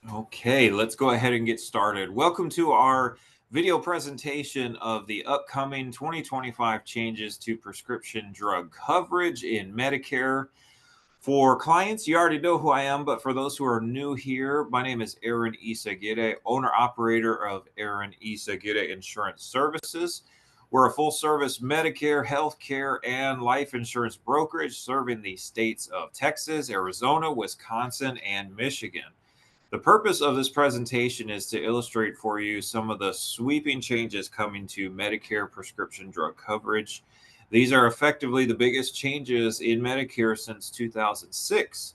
Okay, let's go ahead and get started. Welcome to our video presentation of the upcoming 2025 changes to prescription drug coverage in Medicare. For clients, you already know who I am, but for those who are new here, my name is Aaron Yzaguirre, owner-operator of Aaron Yzaguirre Insurance Services. We're a full-service Medicare, healthcare, and life insurance brokerage serving the states of Texas, Arizona, Wisconsin, and Michigan. The purpose of this presentation is to illustrate for you some of the sweeping changes coming to Medicare prescription drug coverage. These are effectively the biggest changes in Medicare since 2006,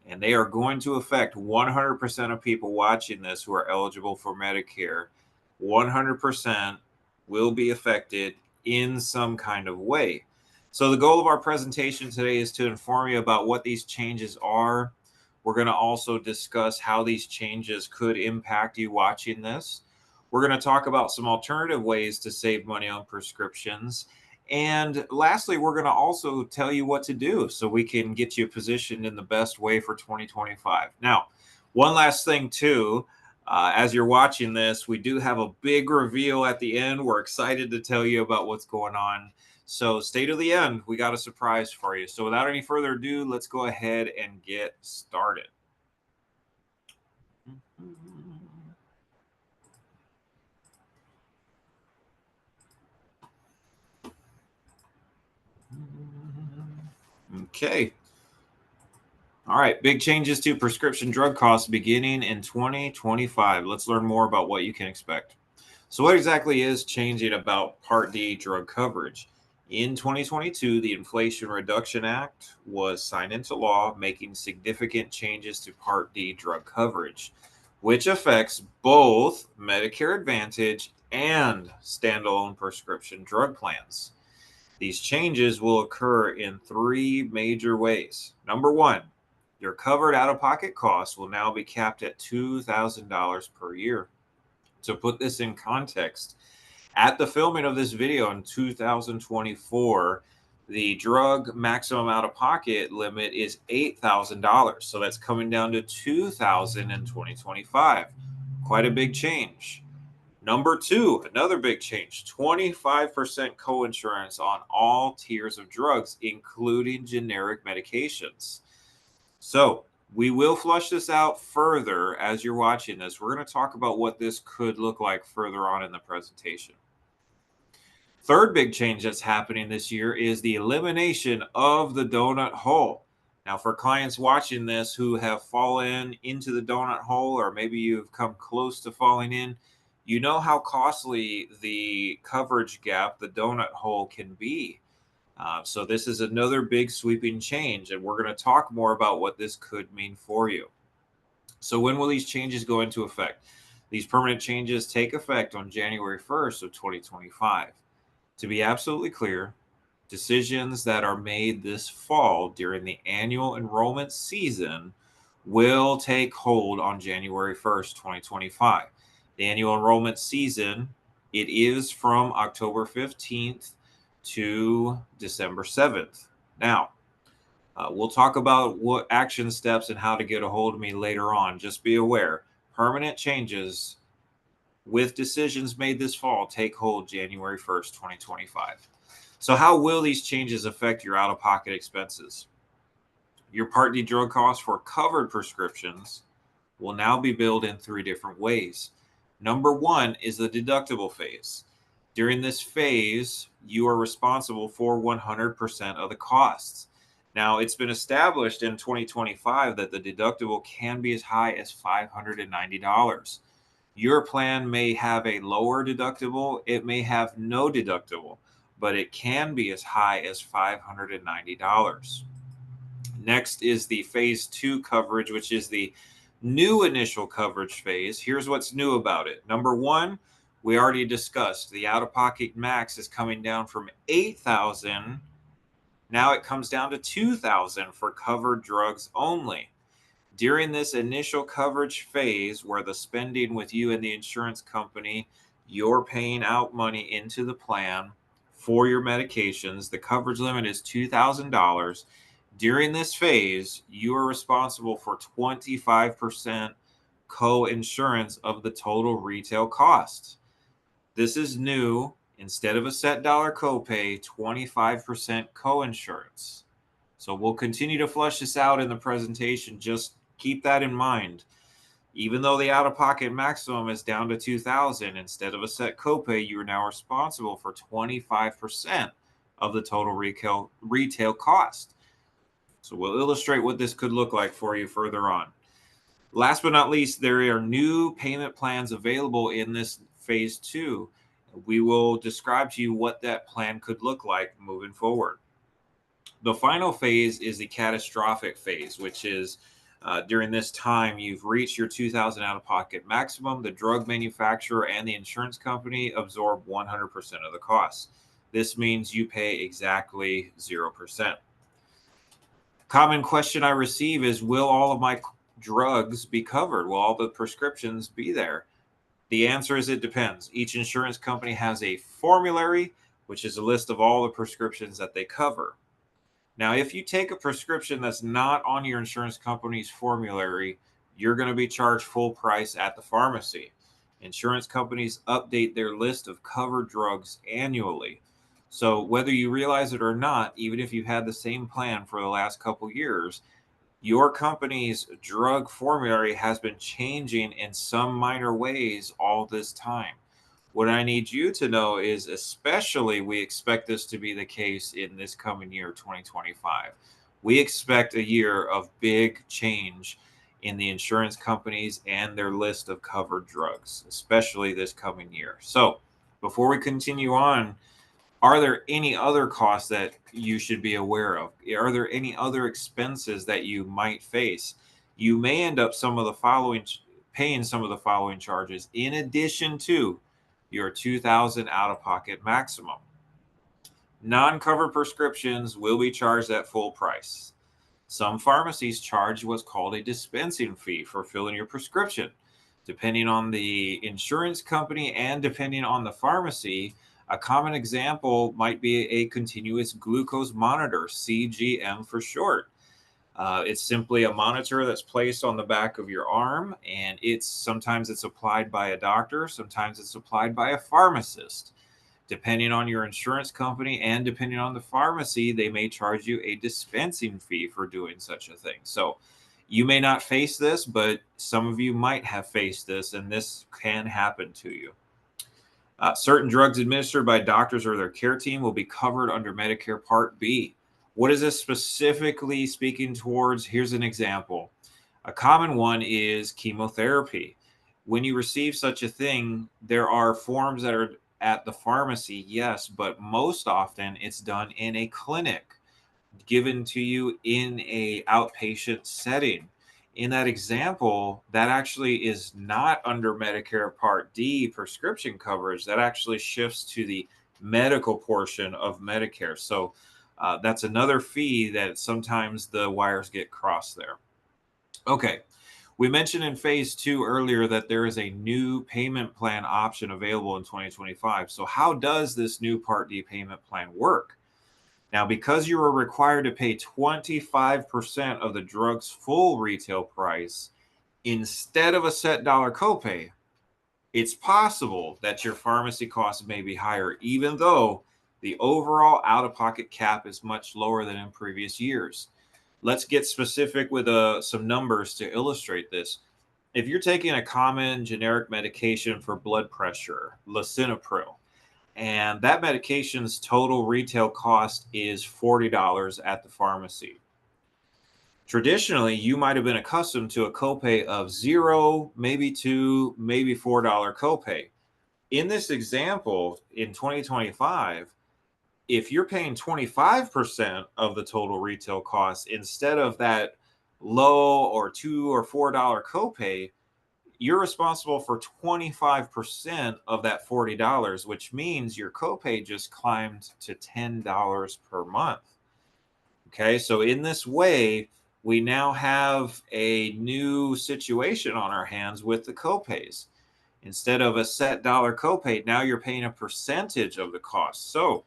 and they are going to affect 100% of people watching this who are eligible for Medicare. 100% will be affected in some kind of way. So, the goal of our presentation today is to inform you about what these changes are. We're going to also discuss how these changes could impact you watching this. We're going to talk about some alternative ways to save money on prescriptions. And lastly, we're going to also tell you what to do so we can get you positioned in the best way for 2025. Now, one last thing, too. As you're watching this, we do have a big reveal at the end. We're excited to tell you about what's going on. So stay to the end. We got a surprise for you. So without any further ado, let's go ahead and get started. Okay. All right. Big changes to prescription drug costs beginning in 2025. Let's learn more about what you can expect. So, what exactly is changing about Part D drug coverage? In 2022, the Inflation Reduction Act was signed into law, making significant changes to Part D drug coverage, which affects both Medicare Advantage and standalone prescription drug plans. These changes will occur in three major ways. Number one, your covered out of pocket costs will now be capped at $2,000 per year. To put this in context, at the filming of this video in 2024, the drug maximum out of pocket limit is $8,000. So that's coming down to $2,000 in 2025. Quite a big change. Number two, another big change, 25% coinsurance on all tiers of drugs, including generic medications. So we will flush this out further as you're watching this. We're going to talk about what this could look like further on in the presentation. Third big change that's happening this year is the elimination of the donut hole. Now, for clients watching this who have fallen into the donut hole, or maybe you've come close to falling in, you know how costly the coverage gap, the donut hole, can be. So, this is another big sweeping change, and we're going to talk more about what this could mean for you. So, when will these changes go into effect? These permanent changes take effect on January 1st of 2025. To be absolutely clear, decisions that are made this fall during the annual enrollment season will take hold on January 1st, 2025. The annual enrollment season, it is from October 15th to December 7th. Now, we'll talk about what action steps and how to get a hold of me later on. Just be aware, permanent changes with decisions made this fall take hold January 1st, 2025. So, how will these changes affect your out of pocket expenses? Your Part D drug costs for covered prescriptions will now be billed in three different ways. Number one is the deductible phase. During this phase, you are responsible for 100% of the costs. Now, it's been established in 2025 that the deductible can be as high as $590. Your plan may have a lower deductible, it may have no deductible, but it can be as high as $590. Next is the phase two coverage, which is the new initial coverage phase. Here's what's new about it. Number one, we already discussed the out of pocket max is coming down from 8,000. Now it comes down to 2,000 for covered drugs only. During this initial coverage phase, where the spending with you and the insurance company, you're paying out money into the plan for your medications. The coverage limit is $2,000. During this phase, you are responsible for 25% co-insurance of the total retail cost. This is new. Instead of a set dollar copay, 25% co-insurance. So we'll continue to flesh this out in the presentation. Just keep that in mind. Even though the out-of-pocket maximum is down to $2,000, instead of a set copay, you are now responsible for 25% of the total retail cost. So we'll illustrate what this could look like for you further on. Last but not least, there are new payment plans available in this phase 2. We will describe to you what that plan could look like moving forward. The final phase is the catastrophic phase, which is during this time, you've reached your $2,000 out-of-pocket maximum. The drug manufacturer and the insurance company absorb 100% of the costs. This means you pay exactly 0%. Common question I receive is, will all of my drugs be covered? Will all the prescriptions be there? The answer is it depends. Each insurance company has a formulary, which is a list of all the prescriptions that they cover. Now, if you take a prescription that's not on your insurance company's formulary, you're going to be charged full price at the pharmacy. Insurance companies update their list of covered drugs annually. So whether you realize it or not, even if you had the same plan for the last couple years, your company's drug formulary has been changing in some minor ways all this time. What I need you to know is, especially, we expect this to be the case in this coming year, 2025. We expect a year of big change in the insurance companies and their list of covered drugs, especially this coming year. So before we continue on, are there any other costs that you should be aware of? Are there any other expenses that you might face? You may end up paying some of the following charges in addition to your $2,000 out-of-pocket maximum. Non-covered prescriptions will be charged at full price. Some pharmacies charge what's called a dispensing fee for filling your prescription. Depending on the insurance company and depending on the pharmacy, a common example might be a continuous glucose monitor, CGM for short. It's simply a monitor that's placed on the back of your arm, and sometimes it's applied by a doctor, sometimes it's applied by a pharmacist. Depending on your insurance company and depending on the pharmacy, they may charge you a dispensing fee for doing such a thing. So you may not face this, but some of you might have faced this, and this can happen to you. Certain drugs administered by doctors or their care team will be covered under Medicare Part B. What is this specifically speaking towards? Here's an example. A common one is chemotherapy. When you receive such a thing, there are forms that are at the pharmacy, yes, but most often it's done in a clinic, given to you in a outpatient setting. In that example, that actually is not under Medicare Part D prescription coverage. That actually shifts to the medical portion of Medicare. So that's another fee that sometimes the wires get crossed there. Okay, we mentioned in phase 2 earlier that there is a new payment plan option available in 2025. So how does this new Part D payment plan work? Now, because you are required to pay 25% of the drug's full retail price instead of a set dollar copay, it's possible that your pharmacy costs may be higher, even though the overall out-of-pocket cap is much lower than in previous years. Let's get specific with some numbers to illustrate this. If you're taking a common generic medication for blood pressure, lisinopril, and that medication's total retail cost is $40 at the pharmacy. Traditionally, you might have been accustomed to a copay of $0, maybe $2, maybe $4 copay. In this example, in 2025, if you're paying 25% of the total retail cost instead of that low or $2 or $4 copay, you're responsible for 25% of that $40, which means your copay just climbed to $10 per month. Okay, so in this way, we now have a new situation on our hands with the copays. Instead of a set dollar copay, now you're paying a percentage of the cost. So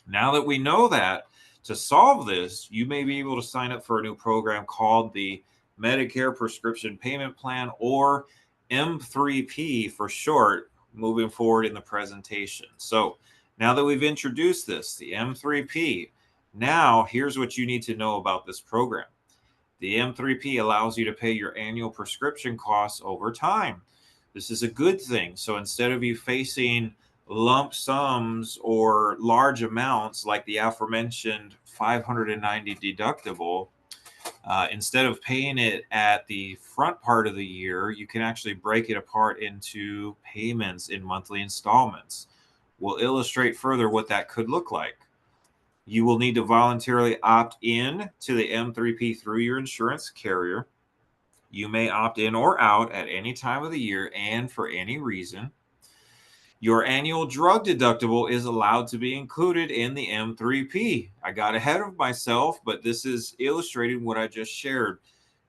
now that we know that, to solve this, you may be able to sign up for a new program called the Medicare Prescription Payment Plan, or M3P for short, moving forward in the presentation. So now that we've introduced this, the M3P, now here's what you need to know about this program. The M3P allows you to pay your annual prescription costs over time. This is a good thing. So instead of you facing lump sums or large amounts like the aforementioned 590 deductible, instead of paying it at the front part of the year, you can actually break it apart into payments in monthly installments. We'll illustrate further what that could look like. You will need to voluntarily opt in to the M3P through your insurance carrier. You may opt in or out at any time of the year and for any reason. Your annual drug deductible is allowed to be included in the M3P. I got ahead of myself, but this is illustrating what I just shared.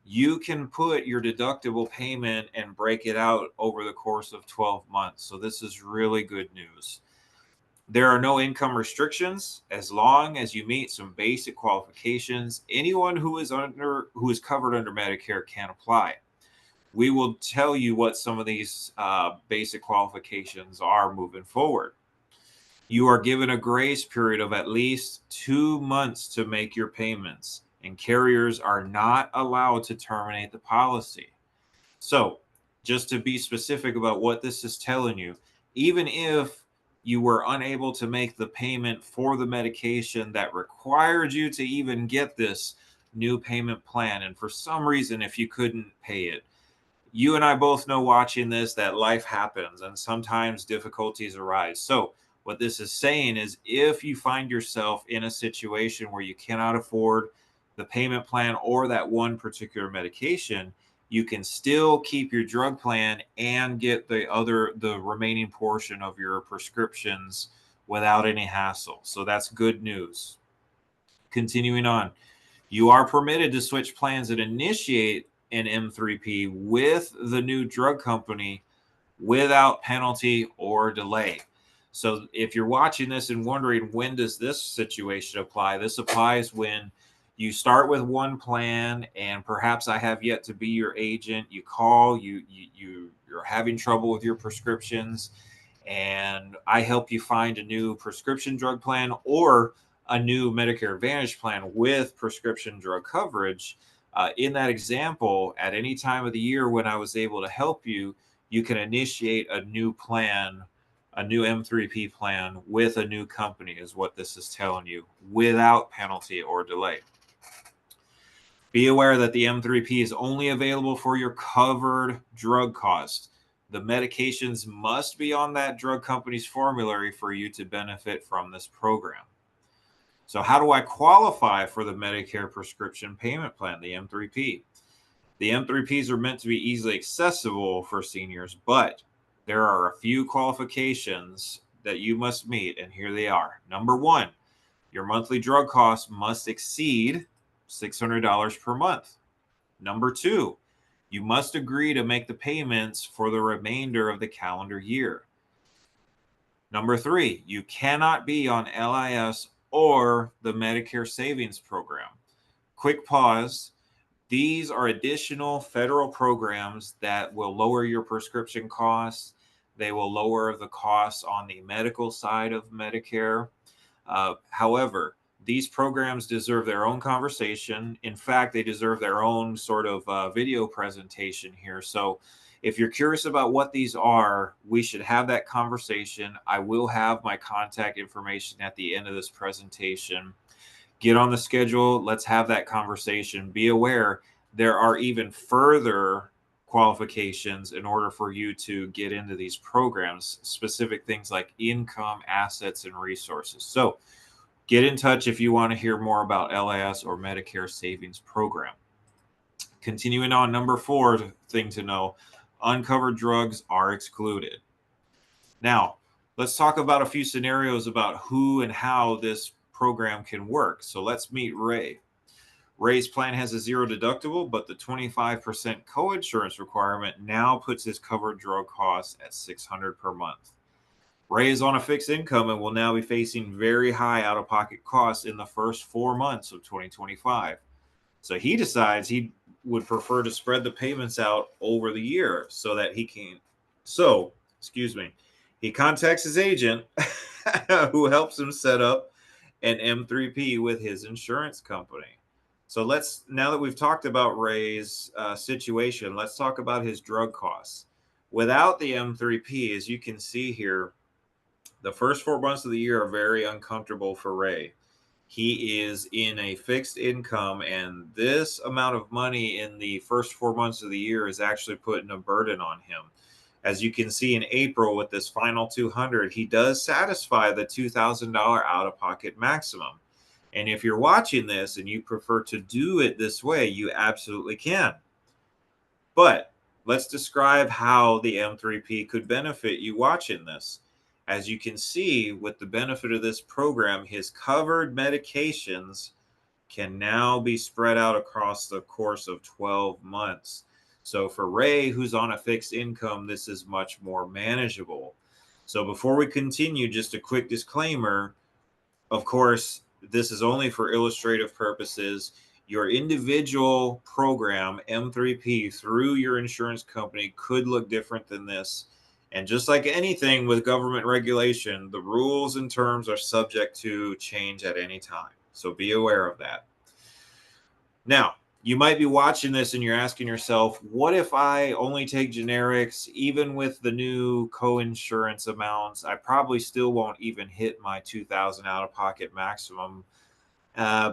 You can put your deductible payment and break it out over the course of 12 months. So this is really good news. There are no income restrictions as long as you meet some basic qualifications. Anyone who is covered under Medicare can apply. We will tell you what some of these basic qualifications are moving forward. You are given a grace period of at least 2 months to make your payments, and carriers are not allowed to terminate the policy. So, just to be specific about what this is telling you, even if you were unable to make the payment for the medication that required you to even get this new payment plan, and for some reason, if you couldn't pay it, you and I both know watching this that life happens and sometimes difficulties arise. So what this is saying is if you find yourself in a situation where you cannot afford the payment plan or that one particular medication, you can still keep your drug plan and get the remaining portion of your prescriptions without any hassle. So that's good news. Continuing on, you are permitted to switch plans and initiate an M3P with the new drug company without penalty or delay. So if you're watching this and wondering when does this situation apply, this applies when you start with one plan and perhaps I have yet to be your agent. You call, you're having trouble with your prescriptions, and I help you find a new prescription drug plan or a new Medicare Advantage plan with prescription drug coverage. In that example, at any time of the year when I was able to help you, you can initiate a new plan, a new M3P plan with a new company is what this is telling you, without penalty or delay. Be aware that the M3P is only available for your covered drug cost. The medications must be on that drug company's formulary for you to benefit from this program. So how do I qualify for the Medicare Prescription Payment Plan, the M3P? The M3Ps are meant to be easily accessible for seniors, but there are a few qualifications that you must meet, and here they are. Number one, your monthly drug costs must exceed $600 per month. Number two, you must agree to make the payments for the remainder of the calendar year. Number three, you cannot be on LIS or the Medicare Savings Program. Quick pause. These are additional federal programs that will lower your prescription costs. They will lower the costs on the medical side of Medicare. However, these programs deserve their own conversation. In fact, they deserve their own sort of video presentation here. So if you're curious about what these are, we should have that conversation. I will have my contact information at the end of this presentation. Get on the schedule. Let's have that conversation. Be aware there are even further qualifications in order for you to get into these programs, specific things like income, assets, and resources. So get in touch if you want to hear more about LIS or Medicare Savings Program. Continuing on, number four thing to know, uncovered drugs are excluded. Now, let's talk about a few scenarios about who and how this program can work. So let's meet Ray. Ray's plan has a zero deductible, but the 25% coinsurance requirement now puts his covered drug costs at $600 per month. Ray is on a fixed income and will now be facing very high out-of-pocket costs in the first 4 months of 2025. So he decides he'd would prefer to spread the payments out over the year so that he can. So, excuse me, he contacts his agent who helps him set up an M3P with his insurance company. So now that we've talked about Ray's situation, let's talk about his drug costs. Without the M3P, as you can see here, the first 4 months of the year are very uncomfortable for Ray. He is in a fixed income, and this amount of money in the first 4 months of the year is actually putting a burden on him. As you can see in April with this final 200, he does satisfy the $2,000 out-of-pocket maximum. And if you're watching this and you prefer to do it this way, you absolutely can. But let's describe how the M3P could benefit you watching this. As you can see, with the benefit of this program, his covered medications can now be spread out across the course of 12 months. So for Ray, who's on a fixed income, this is much more manageable. So before we continue, just a quick disclaimer. Of course, this is only for illustrative purposes. Your individual program, M3P, through your insurance company could look different than this. And just like anything with government regulation, the rules and terms are subject to change at any time. So be aware of that. Now, you might be watching this and you're asking yourself, what if I only take generics? Even with the new co-insurance amounts, I probably still won't even hit my $2,000 out-of-pocket maximum.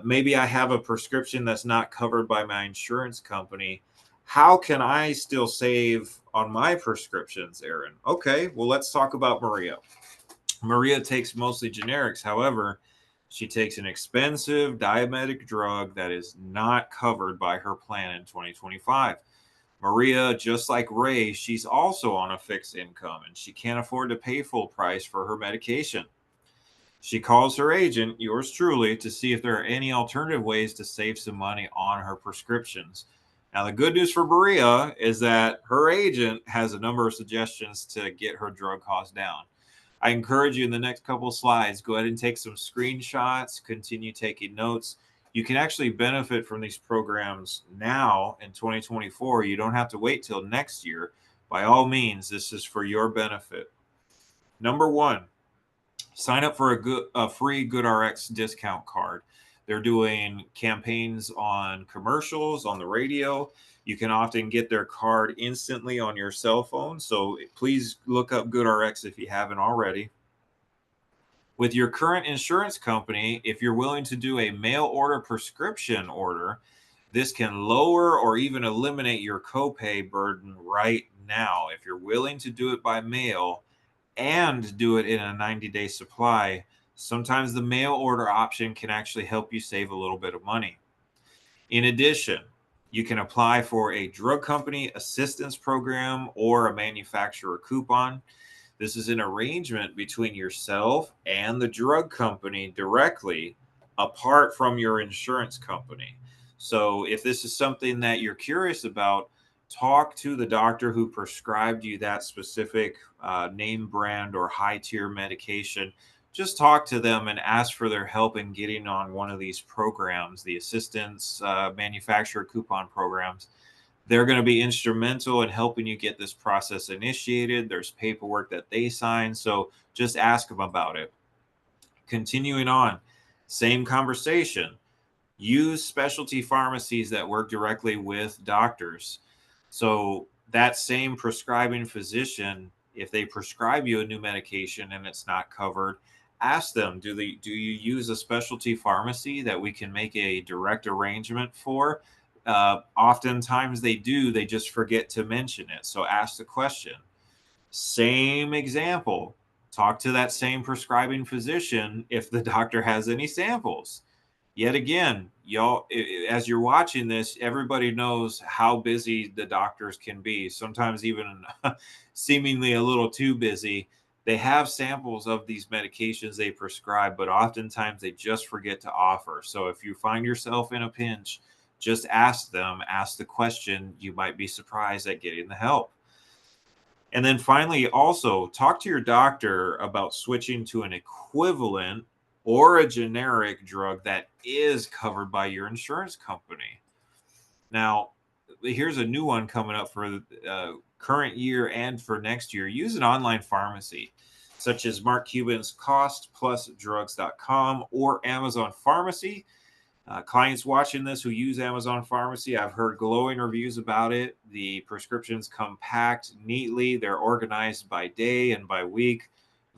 Maybe I have a prescription that's not covered by my insurance company. How can I still save on my prescriptions, Aaron? Okay, well, let's talk about Maria. Maria takes mostly generics. However, she takes an expensive diabetic drug that is not covered by her plan in 2025. Maria, just like Ray, she's also on a fixed income and she can't afford to pay full price for her medication. She calls her agent, yours truly, to see if there are any alternative ways to save some money on her prescriptions. Now, the good news for Maria is that her agent has a number of suggestions to get her drug costs down. I encourage you in the next couple of slides, go ahead and take some screenshots, continue taking notes. You can actually benefit from these programs now in 2024. You don't have to wait till next year. By all means, this is for your benefit. Number one, sign up for a free GoodRx discount card. They're doing campaigns on commercials, on the radio. You can often get their card instantly on your cell phone. So please look up GoodRx if you haven't already. With your current insurance company, if you're willing to do a mail order prescription order, this can lower or even eliminate your copay burden right now. If you're willing to do it by mail and do it in a 90-day supply, sometimes the mail order option can actually help you save a little bit of money. In addition, you can apply for a drug company assistance program or a manufacturer coupon. This is an arrangement between yourself and the drug company directly, apart from your insurance company. So if this is something that you're curious about, talk to the doctor who prescribed you that specific name brand or high tier medication. Just talk to them and ask for their help in getting on one of these programs, the assistance manufacturer coupon programs. They're going to be instrumental in helping you get this process initiated. There's paperwork that they sign, so just ask them about it. Continuing on, same conversation. Use specialty pharmacies that work directly with doctors. So that same prescribing physician, if they prescribe you a new medication and it's not covered, ask them, do you use a specialty pharmacy that we can make a direct arrangement for? Oftentimes they do, they just forget to mention it. So ask the question. Same example, talk to that same prescribing physician if the doctor has any samples. Yet again, y'all, as you're watching this, everybody knows how busy the doctors can be, sometimes even seemingly a little too busy. They have samples of these medications they prescribe, but oftentimes they just forget to offer. So if you find yourself in a pinch, just ask them, ask the question. You might be surprised at getting the help. And then finally, also talk to your doctor about switching to an equivalent or a generic drug that is covered by your insurance company. Now, here's a new one coming up for the current year and for next year. Use an online pharmacy such as Mark Cuban's costplusdrugs.com or Amazon Pharmacy. Clients watching this who use Amazon Pharmacy, I've heard glowing reviews about it. The prescriptions come packed neatly. They're organized by day and by week.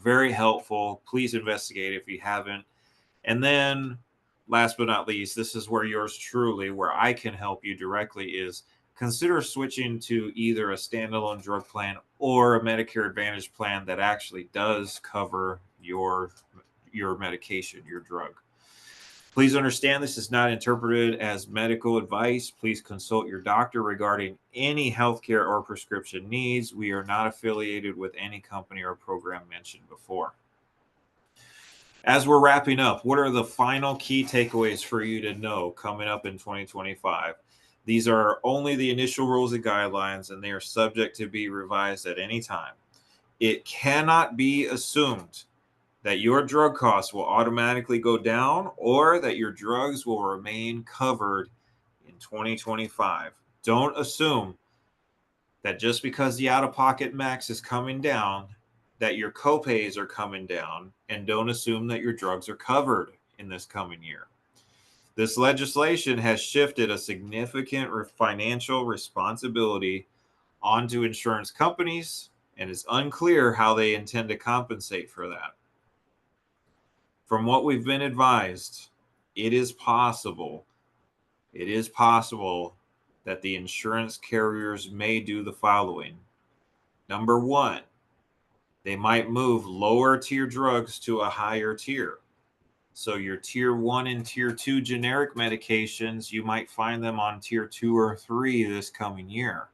Very helpful. Please investigate if you haven't. And then last but not least, this is where yours truly, where I can help you directly, is consider switching to either a standalone drug plan or a Medicare Advantage plan that actually does cover your medication, your drug. Please understand this is not interpreted as medical advice. Please consult your doctor regarding any healthcare or prescription needs. We are not affiliated with any company or program mentioned before. As we're wrapping up, what are the final key takeaways for you to know coming up in 2025? These are only the initial rules and guidelines, and they are subject to be revised at any time. It cannot be assumed that your drug costs will automatically go down or that your drugs will remain covered in 2025. Don't assume that just because the out-of-pocket max is coming down, that your copays are coming down, and don't assume that your drugs are covered in this coming year. This legislation has shifted a significant financial responsibility onto insurance companies, and it's unclear how they intend to compensate for that. From what we've been advised, it is possible that the insurance carriers may do the following. Number one, they might move lower tier drugs to a higher tier. So your tier 1 and tier 2 generic medications, you might find them on tier 2 or 3 this coming year.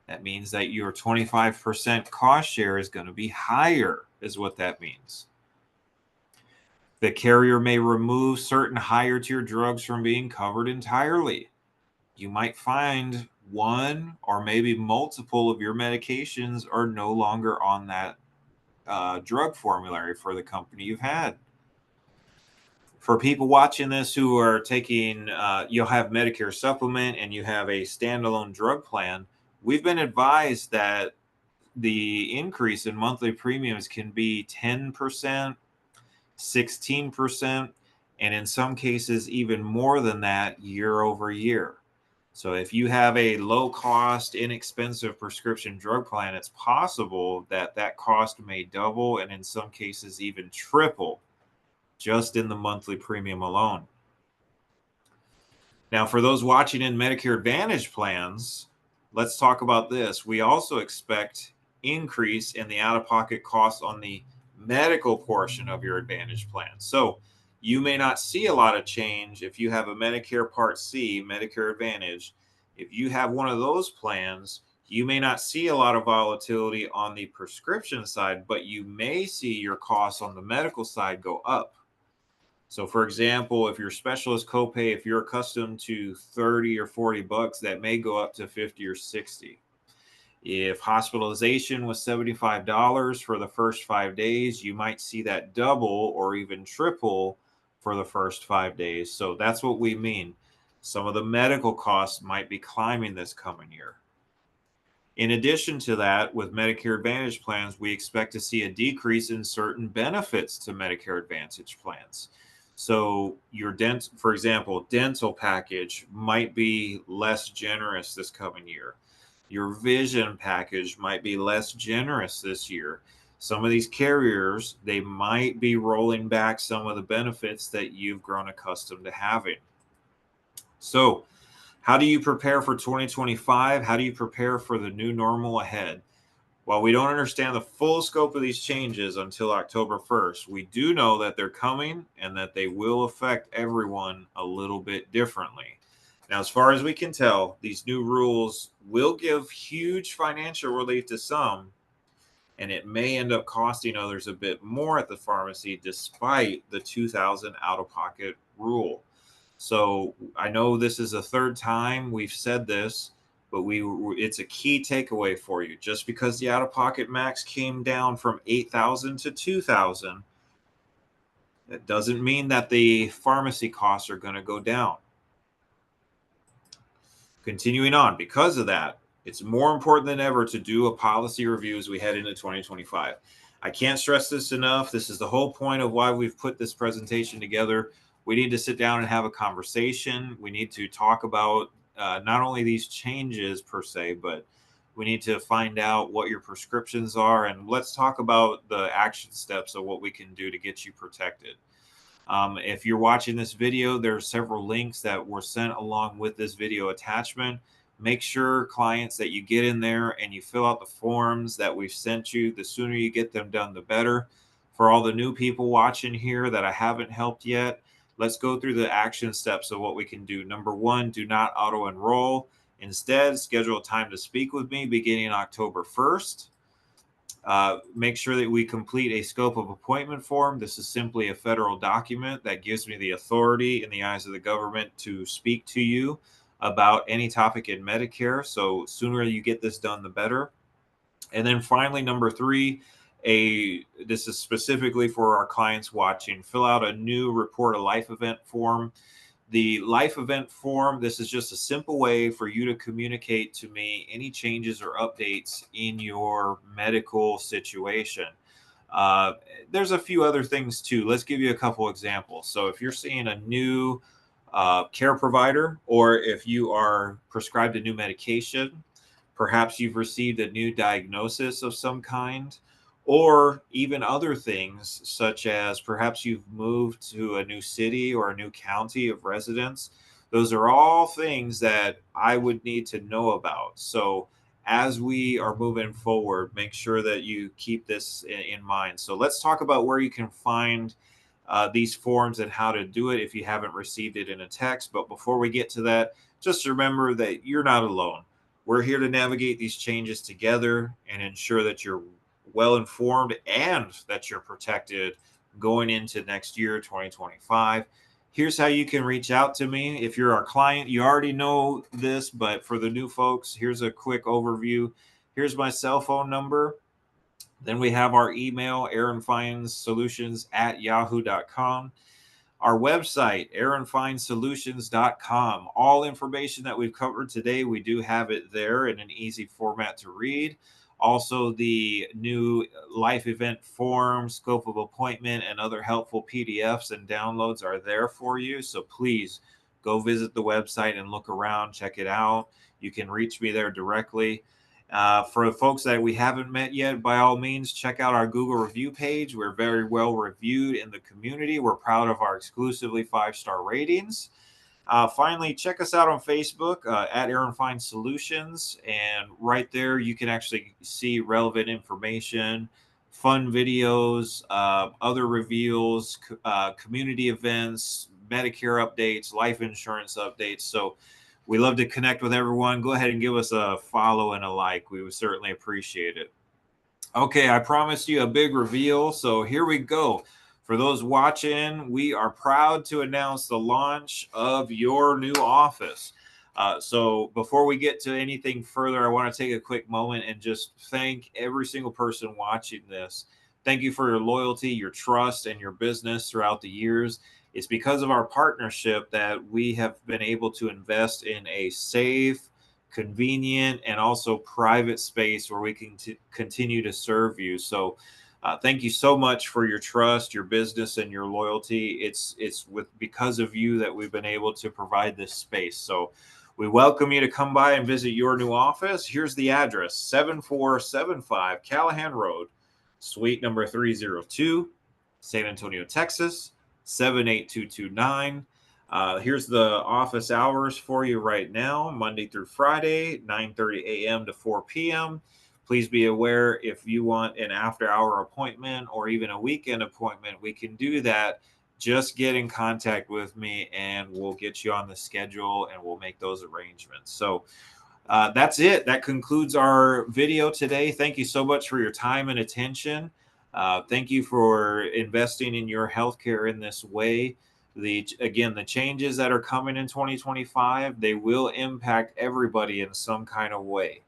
That means that your 25% cost share is going to be higher, is what that means. The carrier may remove certain higher tier drugs from being covered entirely. You might find one or maybe multiple of your medications are no longer on that drug formulary for the company you've had. For people watching this who are taking, you'll have Medicare supplement and you have a standalone drug plan, we've been advised that the increase in monthly premiums can be 10%, 16%, and in some cases even more than that year over year. So if you have a low cost, inexpensive prescription drug plan, it's possible that that cost may double and in some cases even triple just in the monthly premium alone. Now, for those watching in Medicare Advantage plans, let's talk about this. We also expect increase in the out-of-pocket costs on the medical portion of your Advantage plan. So you may not see a lot of change if you have a Medicare Part C, Medicare Advantage. If you have one of those plans, you may not see a lot of volatility on the prescription side, but you may see your costs on the medical side go up. So for example, if your specialist copay, if you're accustomed to 30 or 40 bucks, that may go up to 50 or 60. If hospitalization was $75 for the first 5 days, you might see that double or even triple for the first 5 days. So that's what we mean. Some of the medical costs might be climbing this coming year. In addition to that, with Medicare Advantage plans, we expect to see a decrease in certain benefits to Medicare Advantage plans. So your for example, dental package might be less generous this coming year. Your vision package might be less generous this year. Some of these carriers, they might be rolling back some of the benefits that you've grown accustomed to having. So how do you prepare for 2025? How do you prepare for the new normal ahead? While we don't understand the full scope of these changes until October 1st, we do know that they're coming and that they will affect everyone a little bit differently. Now, as far as we can tell, these new rules will give huge financial relief to some, and it may end up costing others a bit more at the pharmacy despite the $2,000 out-of-pocket rule. So I know this is the third time we've said this, but it's a key takeaway for you. Just because the out-of-pocket max came down from $8,000 to $2,000, that doesn't mean that the pharmacy costs are going to go down. Continuing on, because of that, it's more important than ever to do a policy review as we head into 2025. I can't stress this enough. This is the whole point of why we've put this presentation together. We need to sit down and have a conversation. We need to talk about not only these changes per se, but we need to find out what your prescriptions are. And let's talk about the action steps of what we can do to get you protected. If you're watching this video, there are several links that were sent along with this video attachment. Make sure, clients, that you get in there and you fill out the forms that we've sent you. The sooner you get them done, the better. For all the new people watching here that I haven't helped yet, let's go through the action steps of what we can do. Number one, do not auto enroll. Instead, schedule a time to speak with me beginning October 1st. Make sure that we complete a scope of appointment form. This is simply a federal document that gives me the authority in the eyes of the government to speak to you about any topic in Medicare. So sooner you get this done, the better. And then finally, number three, this is specifically for our clients watching, fill out a new report a life event form. The life event form, this is just a simple way for you to communicate to me any changes or updates in your medical situation. There's a few other things too. Let's give you a couple examples. So if you're seeing a new care provider, or if you are prescribed a new medication, perhaps you've received a new diagnosis of some kind, or even other things such as perhaps you've moved to a new city or a new county of residence. Those are all things that I would need to know about. So as we are moving forward, make sure that you keep this in mind. So let's talk about where you can find these forms and how to do it if you haven't received it in a text. But before we get to that, just remember that you're not alone. We're here to navigate these changes together and ensure that you're well informed and that you're protected going into next year, 2025. Here's how you can reach out to me. If you're our client, you already know this, but for the new folks, here's a quick overview. Here's my cell phone number. Then we have our email, aaronfinesolutions@yahoo.com. Our website, aaronfinesolutions.com. All information that we've covered today, we do have it there in an easy format to read. Also, the new life event form, scope of appointment, and other helpful PDFs and downloads are there for you. So please go visit the website and look around, check it out. You can reach me there directly. For the folks that we haven't met yet, by all means, check out our Google review page. We're very well reviewed in the community. We're proud of our exclusively 5-star ratings. Finally, check us out on Facebook at Aaron Fine Solutions. And right there, you can actually see relevant information, fun videos, other reveals, community events, Medicare updates, life insurance updates. So we love to connect with everyone. Go ahead and give us a follow and a like. We would certainly appreciate it. Okay, I promised you a big reveal. So here we go. For those watching, we are proud to announce the launch of your new office. So before we get to anything further, I want to take a quick moment and just thank every single person watching this. Thank you for your loyalty, your trust, and your business throughout the years. It's because of our partnership that we have been able to invest in a safe, convenient, and also private space where we can continue to serve you. So thank you so much for your trust, your business, and your loyalty. It's because of you that we've been able to provide this space. So we welcome you to come by and visit your new office. Here's the address: 7475 Callahan Road, suite number 302, San Antonio, Texas, 78229. Here's the office hours for you right now: Monday through Friday, 9:30 a.m. to 4 p.m. Please be aware, if you want an after-hour appointment or even a weekend appointment, we can do that. Just get in contact with me and we'll get you on the schedule and we'll make those arrangements. So that's it. That concludes our video today. Thank you so much for your time and attention. Thank you for investing in your healthcare in this way. Again, the changes that are coming in 2025, they will impact everybody in some kind of way.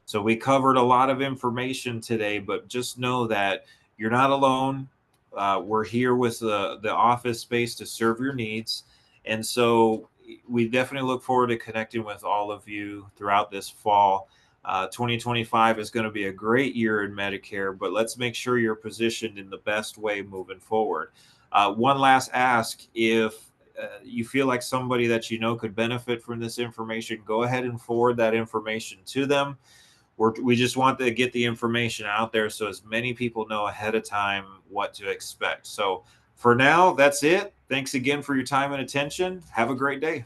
So we covered a lot of information today, but just know that you're not alone. We're here with the office space to serve your needs. And so we definitely look forward to connecting with all of you throughout this fall. 2025 is going to be a great year in Medicare, but let's make sure you're positioned in the best way moving forward. One last ask: if you feel like somebody that you know could benefit from this information, go ahead and forward that information to them. We just want to get the information out there so as many people know ahead of time what to expect. So for now, that's it. Thanks again for your time and attention. Have a great day.